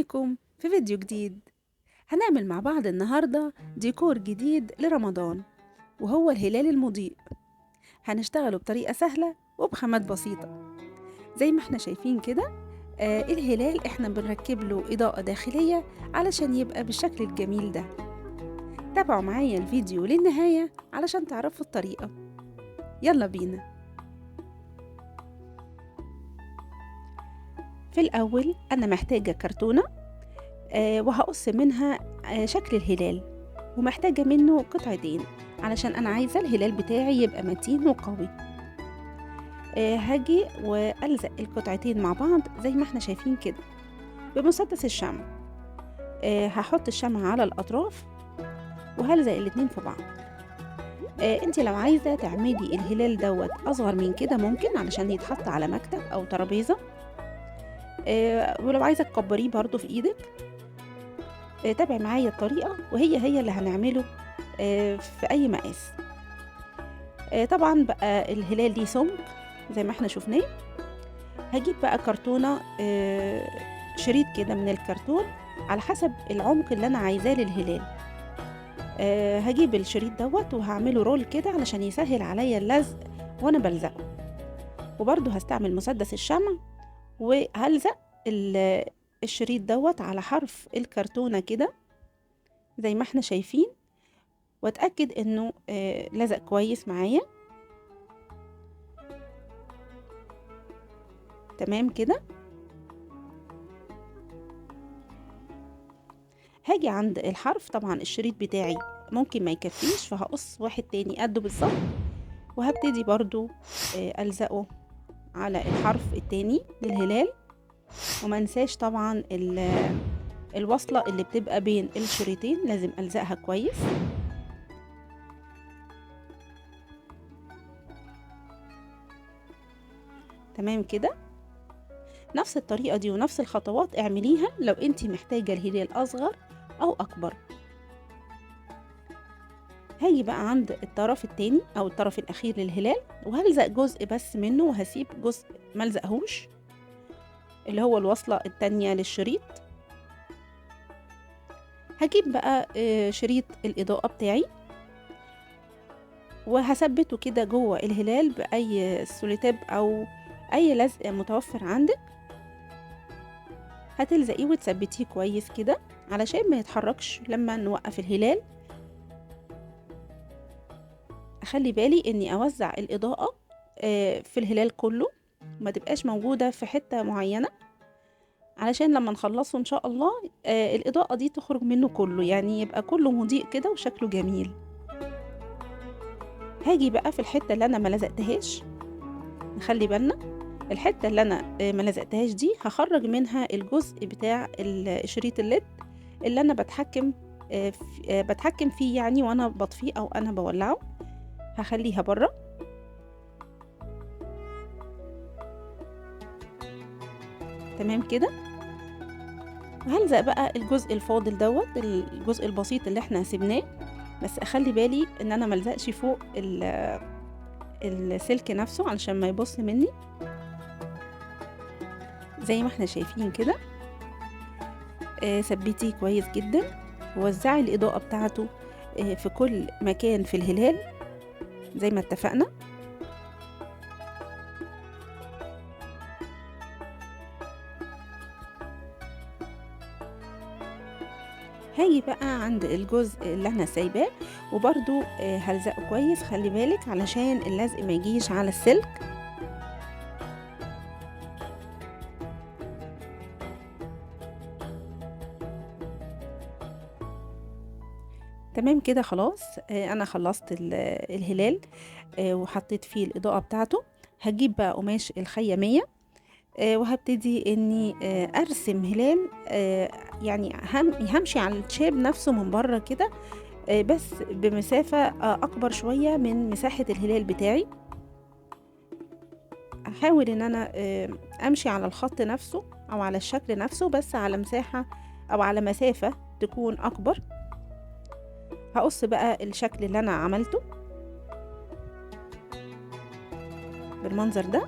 بيكم في فيديو جديد. هنعمل مع بعض النهاردة ديكور جديد لرمضان، وهو الهلال المضيء. هنشتغله بطريقة سهلة وبخامات بسيطة زي ما احنا شايفين كده. الهلال احنا بنركب له إضاءة داخلية علشان يبقى بالشكل الجميل ده. تابعوا معايا الفيديو للنهاية علشان تعرفوا الطريقة. يلا بينا. في الأول أنا محتاجة كرتونة وهقص منها شكل الهلال، ومحتاجة منه قطعتين علشان أنا عايزة الهلال بتاعي يبقى متين وقوي. هاجي وألزق القطعتين مع بعض زي ما احنا شايفين كده بمسدس الشمع. هحط الشمع على الأطراف وهلزق الاتنين في بعض. انت لو عايزة تعملي الهلال دوت أصغر من كده ممكن علشان يتحط على مكتب أو ترابيزة، ولو عايزة تكبريه برضو في إيدك. تابع معايا الطريقة وهي اللي هنعمله في أي مقاس. طبعا بقى الهلال ليه سمك زي ما احنا شفناه. هجيب بقى كرتونة، شريط كده من الكرتون على حسب العمق اللي أنا عايزاه للهلال. هجيب الشريط دوت وهعمله رول كده علشان يسهل عليا اللزق وأنا بلزقه. وبرضه هستعمل مسدس الشمع وهلزق الشريط دوت على حرف الكرتونة كده زي ما احنا شايفين، واتأكد انه لزق كويس معايا. تمام كده. هاجي عند الحرف، طبعا الشريط بتاعي ممكن ما يكفيش فهقص واحد تاني قده بالظبط، وهبتدي برضو ألزقه على الحرف التاني للهلال. وما انساش طبعا الوصلة اللي بتبقى بين الشريطين لازم ألزقها كويس. تمام كده. نفس الطريقة دي ونفس الخطوات اعمليها لو انتي محتاجة الهلال أصغر أو أكبر. هاجي بقى عند الطرف التاني أو الطرف الأخير للهلال وهلزق جزء بس منه، وهسيب جزء ملزقهوش اللي هو الوصلة التانية للشريط. هجيب بقى شريط الإضاءة بتاعي وهثبته كده جوه الهلال بأي سوليتيب أو أي لزق متوفر عندك. هتلزقيه وتثبتيه كويس كده علشان ما يتحركش لما نوقف الهلال. اخلي بالي اني اوزع الاضاءة في الهلال كله، ما تبقاش موجودة في حتة معينة علشان لما نخلصه ان شاء الله الاضاءة دي تخرج منه كله، يعني يبقى كله مضيء كده وشكله جميل. هاجي بقى في الحتة اللي انا ما لزقتهاش، نخلي بالنا الحتة اللي انا ما لزقتهاش دي هخرج منها الجزء بتاع شريط الليد اللي انا بتحكم فيه يعني وانا بطفيه او انا بولعه. هخليها بره. تمام كده. وهلزق بقى الجزء الفاضل دوت، الجزء البسيط اللي احنا سيبناه، بس اخلي بالي ان انا ملزقش فوق السلك نفسه علشان ما يبص مني زي ما احنا شايفين كده. ثبتيه كويس جدا ووزعي الاضاءة بتاعته في كل مكان في الهلال زي ما اتفقنا. هاجي بقى عند الجزء اللي انا سايباه وبرده هلزقه كويس. خلي بالك علشان اللزق ما يجيش على السلك. تمام كده خلاص. انا خلصت الهلال وحطيت فيه الاضاءة بتاعته. هجيب بقى قماش الخيامية وهبتدي اني ارسم هلال، يعني همشي على الشيب نفسه من بره كده، بس بمسافة اكبر شوية من مساحة الهلال بتاعي. احاول ان انا امشي على الخط نفسه او على الشكل نفسه بس على مساحة او على مسافة تكون اكبر. هقص بقى الشكل اللي انا عملته بالمنظر ده.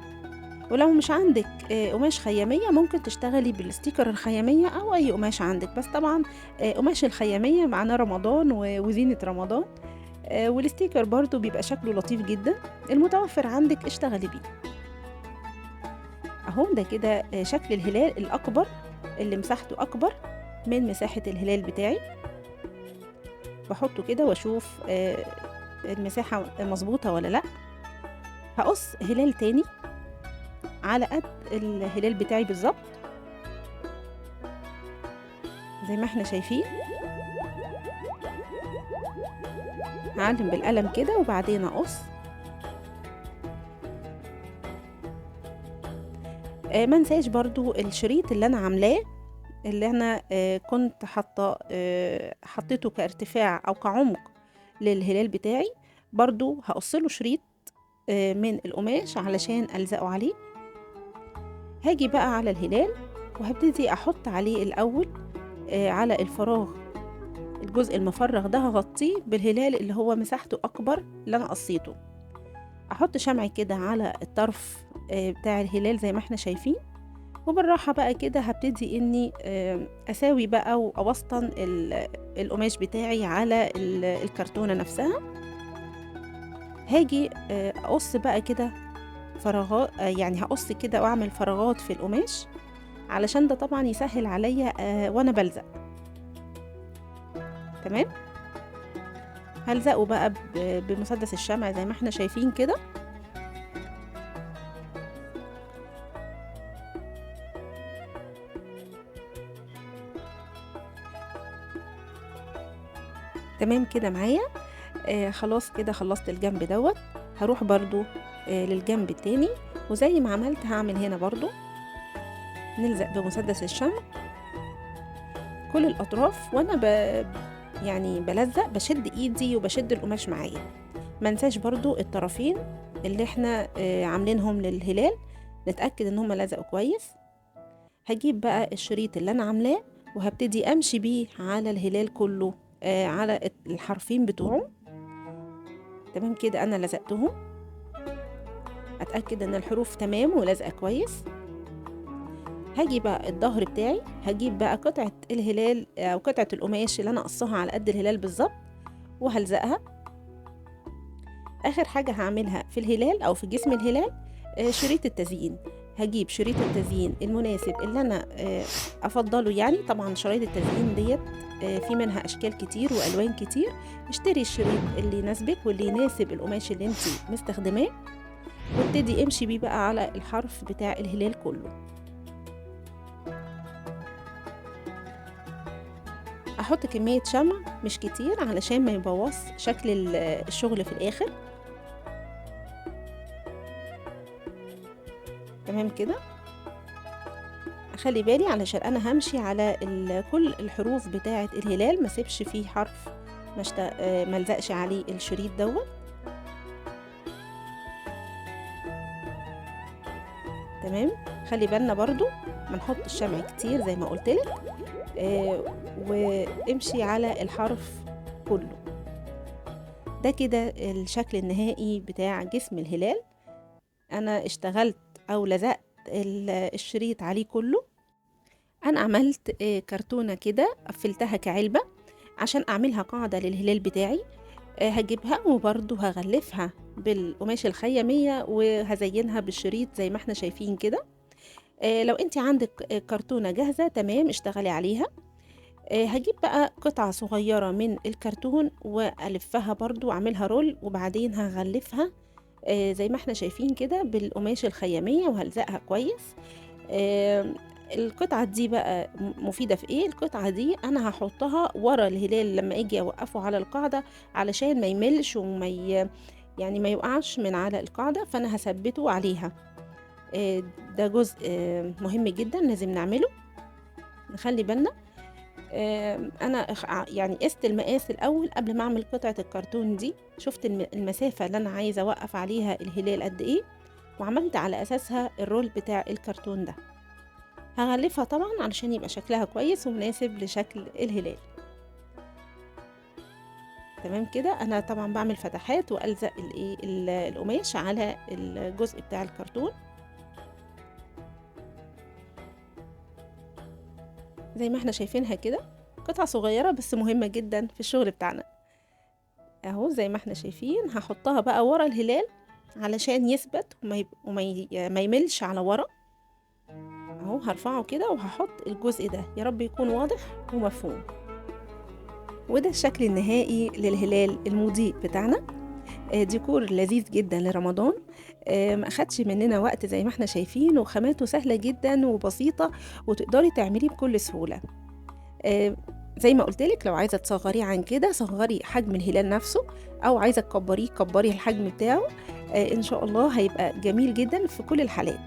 ولو مش عندك قماش خيامية ممكن تشتغلي بالستيكر الخيامية أو أي قماش عندك، بس طبعا قماش الخيامية معناه رمضان وزينة رمضان، والستيكر برضو بيبقى شكله لطيف جدا. المتوفر عندك اشتغلي بيه. اهو ده كده شكل الهلال الأكبر اللي مساحته أكبر من مساحة الهلال بتاعي. بحطه كده واشوف المساحة مظبوطة ولا لأ. هقص هلال تاني على قد الهلال بتاعي بالظبط زي ما احنا شايفين. هعلم بالقلم كده وبعدين اقص. منساش برضو الشريط اللي انا عاملاه، اللي انا كنت حطيته كارتفاع او كعمق للهلال بتاعي، برضو هقصله شريط من القماش علشان ألزقه عليه. هاجي بقى على الهلال وهبتدي احط عليه الاول على الفراغ، الجزء المفرغ ده هغطيه بالهلال اللي هو مساحته اكبر اللي انا قصيته. احط شمع كده على الطرف بتاع الهلال زي ما احنا شايفين، وبالراحة بقى كده هبتدي اني اساوي بقى واوسطن القماش بتاعي على الكرتونة نفسها. هاجي اقص بقى كده فراغات، يعني هقص كده واعمل فراغات في القماش علشان ده طبعا يسهل عليا وانا بلزق. تمام. هلزقه بقى بمسدس الشمع زي ما احنا شايفين كده. تمام كده معايا. خلاص كده خلصت الجنب دوت. هروح برضو للجنب التاني، وزي ما عملت هعمل هنا برضو نلزق بمسدس الشمع كل الاطراف، وانا يعني بلزق بشد ايدي وبشد القماش معايا. منساش برضو الطرفين اللي احنا عاملينهم للهلال نتأكد ان هم لزقوا كويس. هجيب بقى الشريط اللي انا عاملاه وهبتدي امشي بيه على الهلال كله، على الحرفين بتوعه. تمام كده انا لزقتهم. اتأكد ان الحروف تمام ولازقة كويس. هاجي بقى الظهر بتاعي، هجيب بقى قطعة الهلال او قطعة القماش اللي انا قصها على قد الهلال بالظبط وهلزقها. اخر حاجة هعملها في الهلال او في جسم الهلال شريط التزيين. هجيب شريط التزيين المناسب اللي انا افضله، يعني طبعا شرايط التزيين ديت في منها اشكال كتير والوان كتير. اشتري الشريط اللي يناسبك واللي يناسب القماش اللي انت مستخدماه، وابتدي امشي بيه بقى على الحرف بتاع الهلال كله. احط كمية شمع مش كتير علشان ما يبوظ شكل الشغل في الاخر. تمام كده. اخلي بالي علشان انا همشي على كل الحروف بتاعة الهلال، ما سيبش فيه حرف ملزقش عليه الشريط دوت. تمام. خلي بالنا برضو ما نحط الشمع كتير زي ما قلتلك، وامشي على الحرف كله. ده كده الشكل النهائي بتاع جسم الهلال. انا اشتغلت او لزقت الشريط عليه كله. انا عملت كرتونة كده قفلتها كعلبة عشان اعملها قاعدة للهلال بتاعي. هجيبها وبرضو هغلفها بالقماش الخيامية وهزينها بالشريط زي ما احنا شايفين كده. لو انت عندك كرتونة جاهزة تمام اشتغلي عليها. هجيب بقى قطعة صغيرة من الكرتون وألفها برضو أعملها رول، وبعدين هغلفها زي ما احنا شايفين كده بالقماش الخيامية وهلزقها كويس. القطعة دي بقى مفيدة في ايه؟ القطعة دي انا هحطها ورا الهلال لما اجي اوقفه على القاعدة علشان ما يملش يعني ما يوقعش من على القاعدة، فانا هثبته عليها. ده جزء مهم جدا لازم نعمله. نخلي بالنا. انا يعني قست المقاس الاول قبل ما اعمل قطعة الكرتون دي، شفت المسافة اللي انا عايزة اوقف عليها الهلال قد ايه، وعملت على اساسها الرول بتاع الكرتون ده. هغلفها طبعا علشان يبقى شكلها كويس ومناسب لشكل الهلال. تمام كده. انا طبعا بعمل فتحات والزق القماش على الجزء بتاع الكرتون. زي ما احنا شايفينها كده، قطعة صغيرة بس مهمة جدا في الشغل بتاعنا. اهو زي ما احنا شايفين هحطها بقى ورا الهلال علشان يثبت ما يملش على ورا. اهو هرفعه كده وهحط الجزء ده، يا رب يكون واضح ومفهوم. وده الشكل النهائي للهلال المضيء بتاعنا. ديكور لذيذ جدا لرمضان، ما اخدش مننا وقت زي ما احنا شايفين، وخاماته سهلة جدا وبسيطة وتقدري تعمليه بكل سهولة. زي ما قلتلك لو عايزة تصغريه عن كده صغري حجم الهلال نفسه، او عايزة تكبريه كبري الحجم بتاعه. ان شاء الله هيبقى جميل جدا في كل الحالات.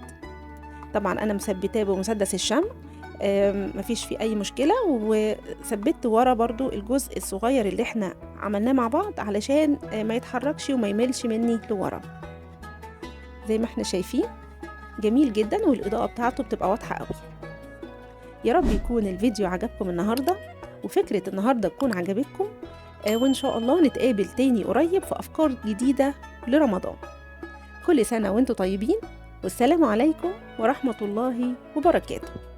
طبعا انا مثبتاه بمسدس الشمع، مفيش فيه اي مشكلة، وثبت ورا برضو الجزء الصغير اللي احنا عملناه مع بعض علشان ما يتحركش وما يملش مني لورا. زي ما احنا شايفين جميل جدا، والاضاءة بتاعته بتبقى واضحة قوي. يا رب يكون الفيديو عجبكم النهاردة، وفكرة النهاردة تكون عجبتكم، وإن شاء الله نتقابل تاني قريب في أفكار جديدة لرمضان. كل سنة وانتم طيبين، والسلام عليكم ورحمة الله وبركاته.